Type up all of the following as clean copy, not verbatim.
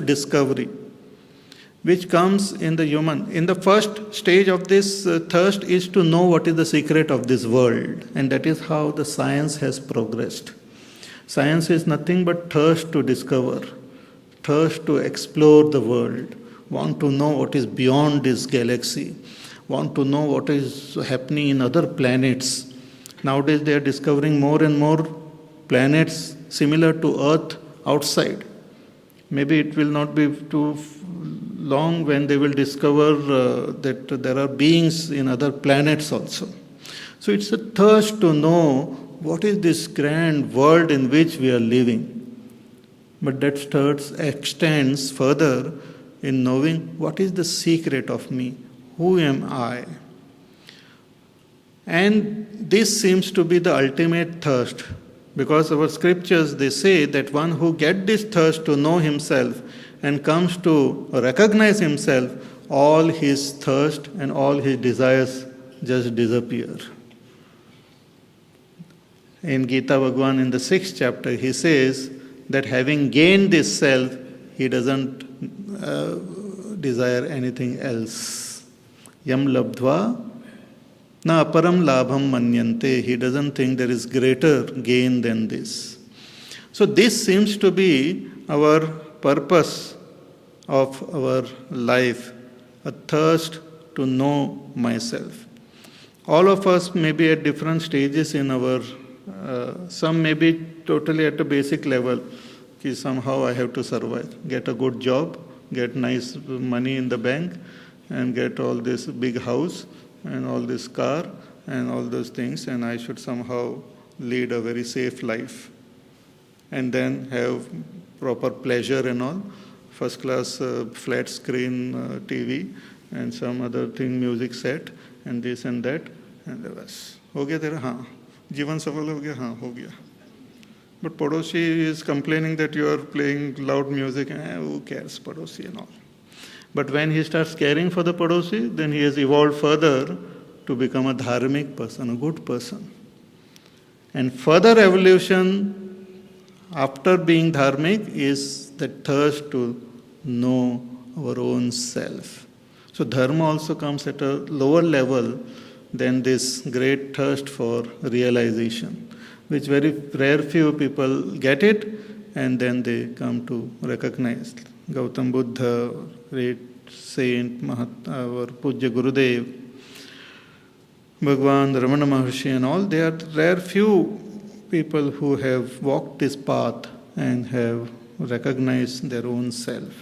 discovery, which comes in the human. In the first stage of this thirst is to know what is the secret of this world, and that is how the science has progressed. Science is nothing but thirst to discover, thirst to explore the world, want to know what is beyond this galaxy, want to know what is happening in other planets. Nowadays they are discovering more and more planets similar to Earth outside. Maybe it will not be too long when they will discover that there are beings in other planets also. So it's a thirst to know what is this grand world in which we are living. But that thirst extends further in knowing what is the secret of me, who am I. And this seems to be the ultimate thirst, because our scriptures, they say that one who gets this thirst to know himself and comes to recognize himself, all his thirst and all his desires just disappear. In Gita Bhagavan, in the 6th chapter, he says that having gained this self, he doesn't desire anything else. Yam labdva na aparam labham manyante. He doesn't think there is greater gain than this. So this seems to be our purpose of our life, a thirst to know myself. All of us may be at different stages in our, some may be totally at a basic level, कि somehow I have to survive, get a good job, get nice money in the bank, and get all this big house, and all this car, and all those things, and I should somehow lead a very safe life. And then have proper pleasure and all, first class flat screen TV, and some other thing, music set, and this and that, and बस हो गया तेरा, हाँ जीवन सफल हो गया, हाँ हो गया. But Padosi is complaining that you are playing loud music, and who cares, Padosi and all. But when he starts caring for the Padosi, then he has evolved further to become a dharmic person, a good person. And further evolution after being dharmic is the thirst to know our own self. So dharma also comes at a lower level than this great thirst for realization, which very rare few people get it, and then they come to recognize. Gautam Buddha, great saint, our Pujya Gurudev, Bhagwan, Ramana Maharshi and all, they are rare few people who have walked this path and have recognized their own self.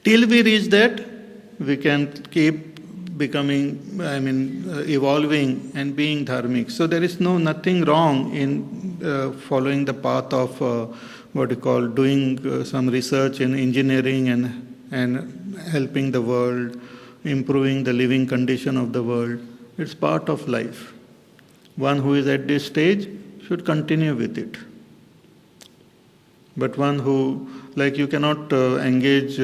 Till we reach that, we can keep becoming, evolving and being dharmic. So there is nothing wrong in following the path of doing some research in engineering and helping the world, improving the living condition of the world. It's part of life. One who is at this stage should continue with it. But one who, like you cannot engage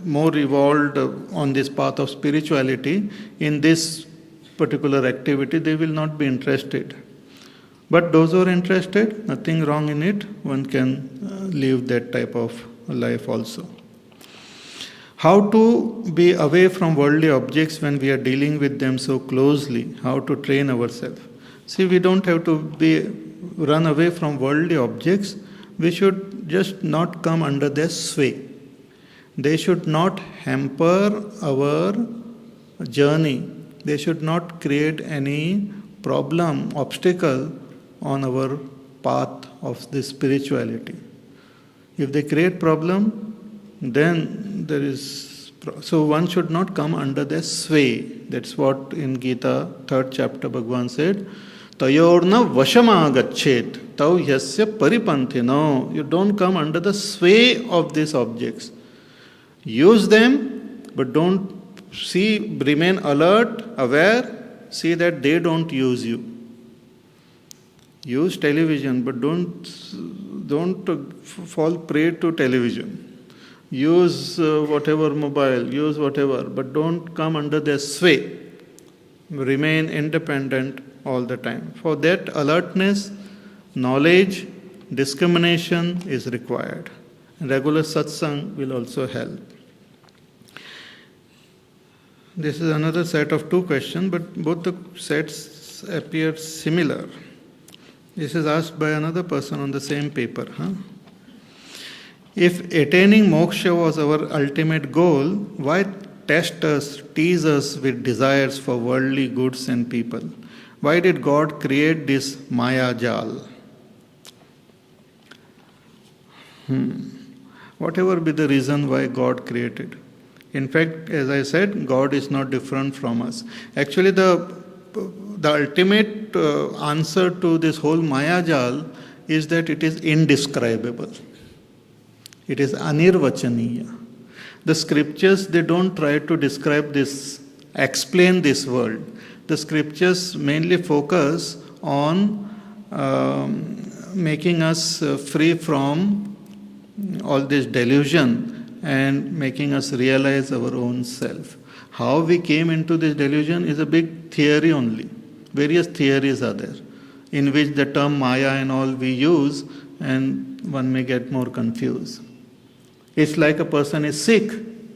more evolved on this path of spirituality in this particular activity, they will not be interested. But those who are interested, nothing wrong in it, one can live that type of life also. How to be away from worldly objects when we are dealing with them so closely, how to train ourselves. See, we don't have to run away from worldly objects, we should just not come under their sway. They should not hamper our journey. They should not create any problem, obstacle on our path of this spirituality. If they create problem, then there is... So one should not come under their sway. That's what in Gita, 3rd chapter, Bhagavan said, Tayorna vashamagachet, tau yasya paripantino. You don't come under the sway of these objects. Use them, but don't remain alert, aware, see that they don't use you. Use television, but don't fall prey to television. Use whatever mobile, use whatever, but don't come under their sway. Remain independent all the time. For that alertness, knowledge, discrimination is required. Regular satsang will also help. This is another set of two questions, but both the sets appear similar. This is asked by another person on the same paper. If attaining moksha was our ultimate goal, why test us, tease us with desires for worldly goods and people? Why did God create this Maya Jal? Whatever be the reason why God created. In fact, as I said, God is not different from us. Actually, the ultimate answer to this whole Maya Jal is that it is indescribable. It is anirvachaniya. The scriptures, they don't try to describe this, explain this world. The scriptures mainly focus on making us free from all this delusion and making us realize our own self. How we came into this delusion is a big theory only. Various theories are there, in which the term Maya and all we use, and one may get more confused. It's like a person is sick,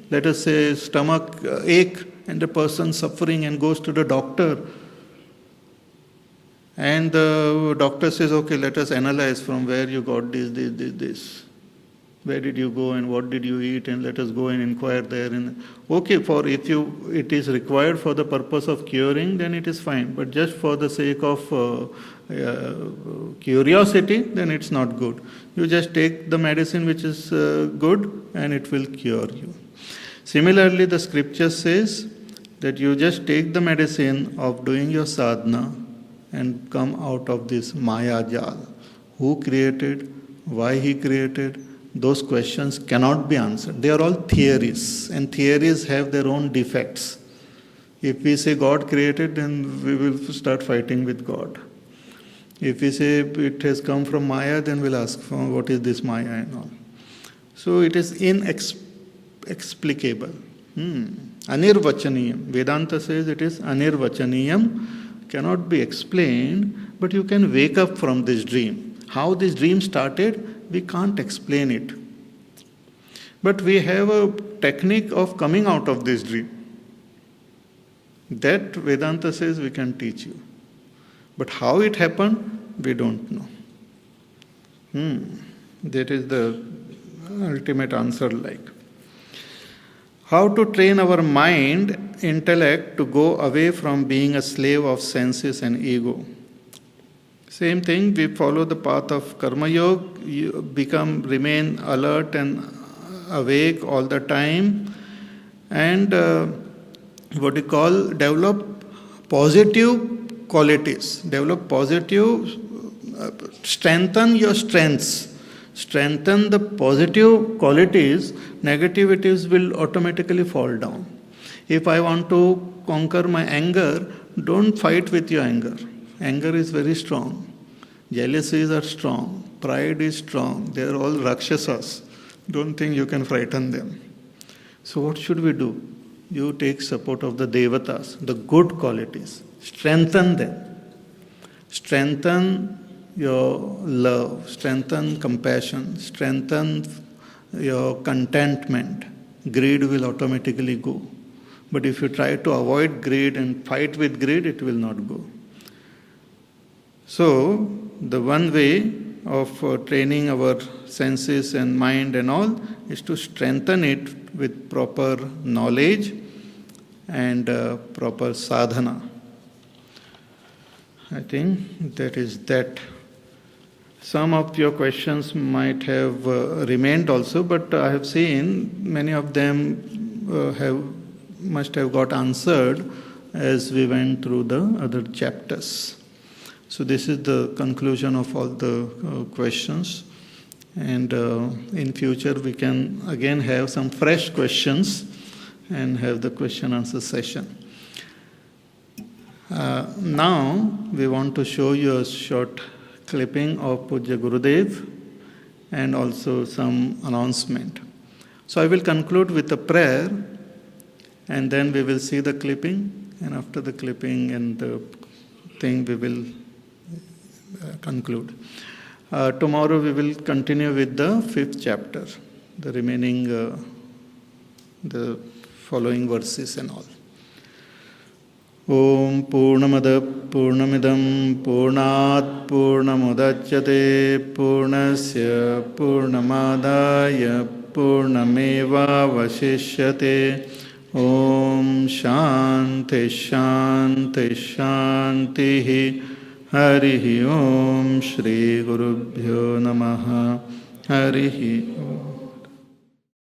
let us say stomach ache, and the person suffering and goes to the doctor. And the doctor says, okay, let us analyze from where you got this. Where did you go and what did you eat, and let us go and inquire there. And okay, if it is required for the purpose of curing, then it is fine. But just for the sake of curiosity, then it's not good. You just take the medicine which is good and it will cure you. Similarly, the scripture says that you just take the medicine of doing your sadhana and come out of this Maya Jal. Who created? Why he created? Those questions cannot be answered. They are all theories, and theories have their own defects. If we say God created, then we will start fighting with God. If we say it has come from Maya, then we'll ask for what is this Maya and all. So it is inexplicable. Anirvachaniyam. Vedanta says it is anirvachaniyam, cannot be explained, but you can wake up from this dream. How this dream started, we can't explain it. But we have a technique of coming out of this dream. That Vedanta says we can teach you. But how it happened, we don't know. That is the ultimate answer like. How to train our mind, intellect to go away from being a slave of senses and ego. Same thing, we follow the path of Karma Yoga, you remain alert and awake all the time, and develop positive qualities, strengthen your strengths, strengthen the positive qualities, negativities will automatically fall down. If I want to conquer my anger, don't fight with your anger. Anger is very strong. Jealousies are strong. Pride is strong. They are all Rakshasas. Don't think you can frighten them. So what should we do? You take support of the Devatas, the good qualities. Strengthen them. Strengthen your love. Strengthen compassion. Strengthen your contentment. Greed will automatically go. But if you try to avoid greed and fight with greed, it will not go. So, the one way of training our senses and mind and all is to strengthen it with proper knowledge and proper sadhana. I think that is that. Some of your questions might have remained also, but I have seen many of them must have got answered as we went through the other chapters. So this is the conclusion of all the questions, and in future we can again have some fresh questions and have the question answer session. Now we want to show you a short clipping of Pujya Gurudev and also some announcement. So I will conclude with a prayer, and then we will see the clipping, and after the clipping and the thing we will conclude. Tomorrow we will continue with the 5th chapter, the remaining, the following verses and all. Om Purnamada Purnamidam Purnat Purnamudachyate Purnasya Purnamadaya Purnameva Vasishyate. Om Shanti Shanti Shanti. Harihi Om Shri Gurubhyo Namaha. Harihi Om.